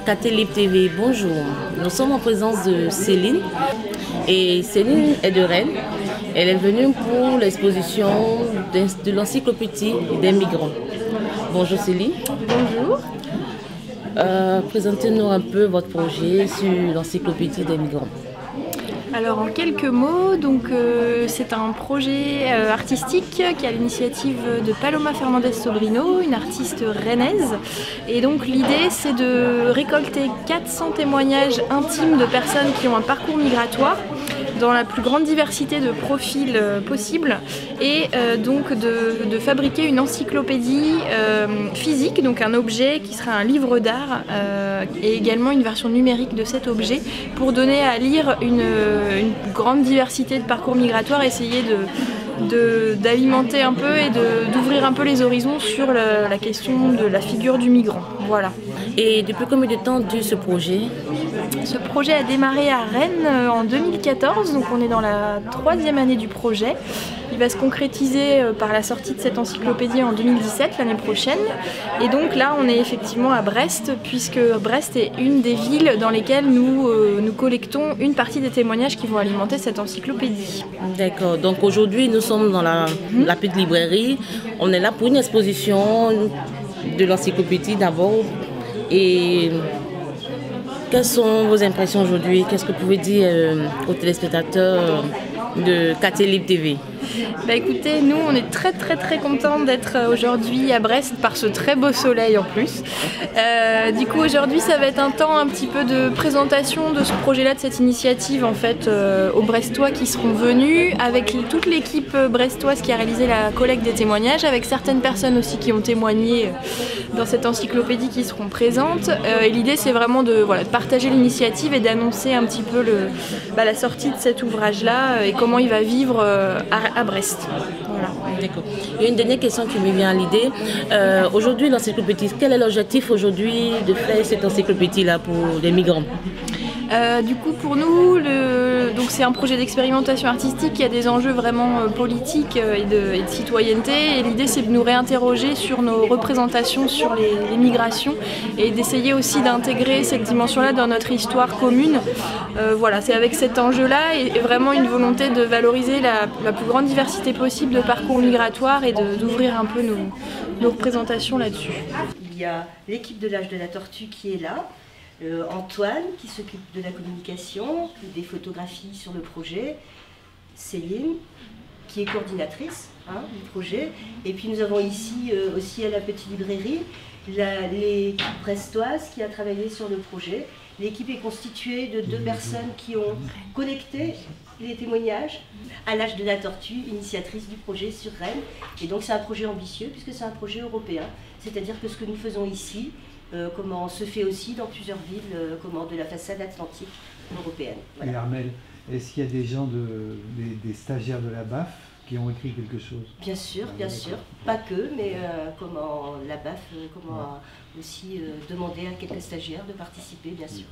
KT Libre TV, bonjour. Nous sommes en présence de Céline. Et Céline est de Rennes. Elle est venue pour l'exposition de l'encyclopédie des migrants. Bonjour Céline. Bonjour. Présentez-nous un peu votre projet sur l'encyclopédie des migrants. Alors en quelques mots, c'est un projet artistique qui est à l'initiative de Paloma Fernandez Sobrino, une artiste rennaise. Et donc l'idée c'est de récolter 400 témoignages intimes de personnes qui ont un parcours migratoire dans la plus grande diversité de profils possibles et donc de fabriquer une encyclopédie physique, donc un objet qui sera un livre d'art et également une version numérique de cet objet pour donner à lire une grande diversité de parcours migratoires, essayer d'alimenter un peu et d'ouvrir un peu les horizons sur la question de la figure du migrant. Voilà. Et depuis combien de temps dure ce projet ? Ce projet a démarré à Rennes en 2014, donc on est dans la 3e année du projet. Il va se concrétiser par la sortie de cette encyclopédie en 2017, l'année prochaine. Et donc là, on est effectivement à Brest, puisque Brest est une des villes dans lesquelles nous collectons une partie des témoignages qui vont alimenter cette encyclopédie. D'accord, donc aujourd'hui, nous sommes dans la petite librairie. On est là pour une exposition de l'encyclopédie d'abord. Et quelles sont vos impressions aujourd'hui? Qu'est-ce que vous pouvez dire aux téléspectateurs de KT Libre TV? Écoutez, nous on est très contents d'être aujourd'hui à Brest par ce très beau soleil en plus. Du coup aujourd'hui ça va être un temps un petit peu de présentation de ce projet-là, de cette initiative en fait aux Brestois qui seront venus, avec toute l'équipe brestoise qui a réalisé la collecte des témoignages, avec certaines personnes aussi qui ont témoigné dans cette encyclopédie qui seront présentes. Et l'idée c'est vraiment de partager l'initiative et d'annoncer un petit peu la sortie de cet ouvrage-là et comment il va vivre à Brest. Voilà. D'accord. Il y a une dernière question qui me vient à l'idée. Aujourd'hui, l'encyclopédie, quel est l'objectif aujourd'hui de faire cette encyclopédie-là pour les migrants? Du coup, pour nous, c'est un projet d'expérimentation artistique qui a des enjeux vraiment politiques et de citoyenneté. Et l'idée, c'est de nous réinterroger sur nos représentations sur les migrations et d'essayer aussi d'intégrer cette dimension-là dans notre histoire commune. C'est avec cet enjeu-là et vraiment une volonté de valoriser la plus grande diversité possible de parcours migratoires et d'ouvrir un peu nos représentations là-dessus. Il y a l'équipe de l'âge de la tortue qui est là. Antoine qui s'occupe de la communication, des photographies sur le projet, Céline qui est coordinatrice du projet, et puis nous avons ici aussi à la petite librairie l'équipe brestoise qui a travaillé sur le projet. L'équipe est constituée de 2 personnes qui ont collecté les témoignages à l'âge de la tortue, initiatrice du projet sur Rennes, et donc c'est un projet ambitieux puisque c'est un projet européen, c'est-à-dire que ce que nous faisons ici comment se fait aussi dans plusieurs villes de la façade atlantique européenne. Voilà. Et Armelle, est-ce qu'il y a des gens, des stagiaires de la BAF qui ont écrit quelque chose? Bien sûr, bien sûr. Pas que, mais la BAF aussi demander à quelques stagiaires de participer, bien sûr.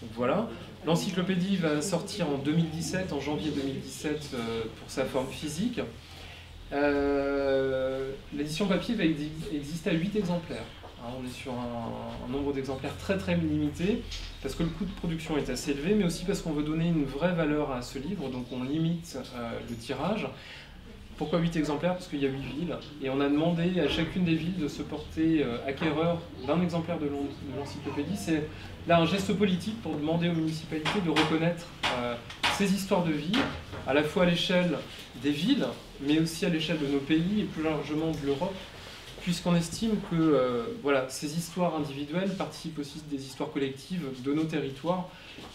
Donc voilà, l'encyclopédie va sortir en 2017, en janvier 2017, pour sa forme physique. L'édition papier va exister à 8 exemplaires. On est sur un nombre d'exemplaires très limité, parce que le coût de production est assez élevé, mais aussi parce qu'on veut donner une vraie valeur à ce livre, donc on limite le tirage. Pourquoi 8 exemplaires? Parce qu'il y a 8 villes, et on a demandé à chacune des villes de se porter acquéreur d'un exemplaire de l'encyclopédie. C'est là un geste politique pour demander aux municipalités de reconnaître ces histoires de vie, à la fois à l'échelle des villes, mais aussi à l'échelle de nos pays et plus largement de l'Europe, puisqu'on estime que ces histoires individuelles participent aussi des histoires collectives de nos territoires.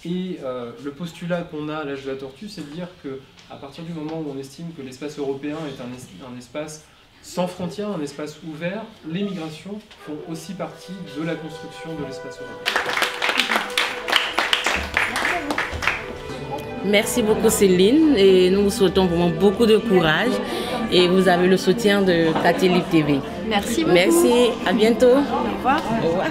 Et le postulat qu'on a à l'âge de la tortue, c'est de dire qu'à partir du moment où on estime que l'espace européen est un espace sans frontières, un espace ouvert, les migrations font aussi partie de la construction de l'espace européen. Merci beaucoup Céline, et nous vous souhaitons vraiment beaucoup de courage, et vous avez le soutien de KT Libre TV. Merci beaucoup. Merci, à bientôt. Au revoir. Au revoir.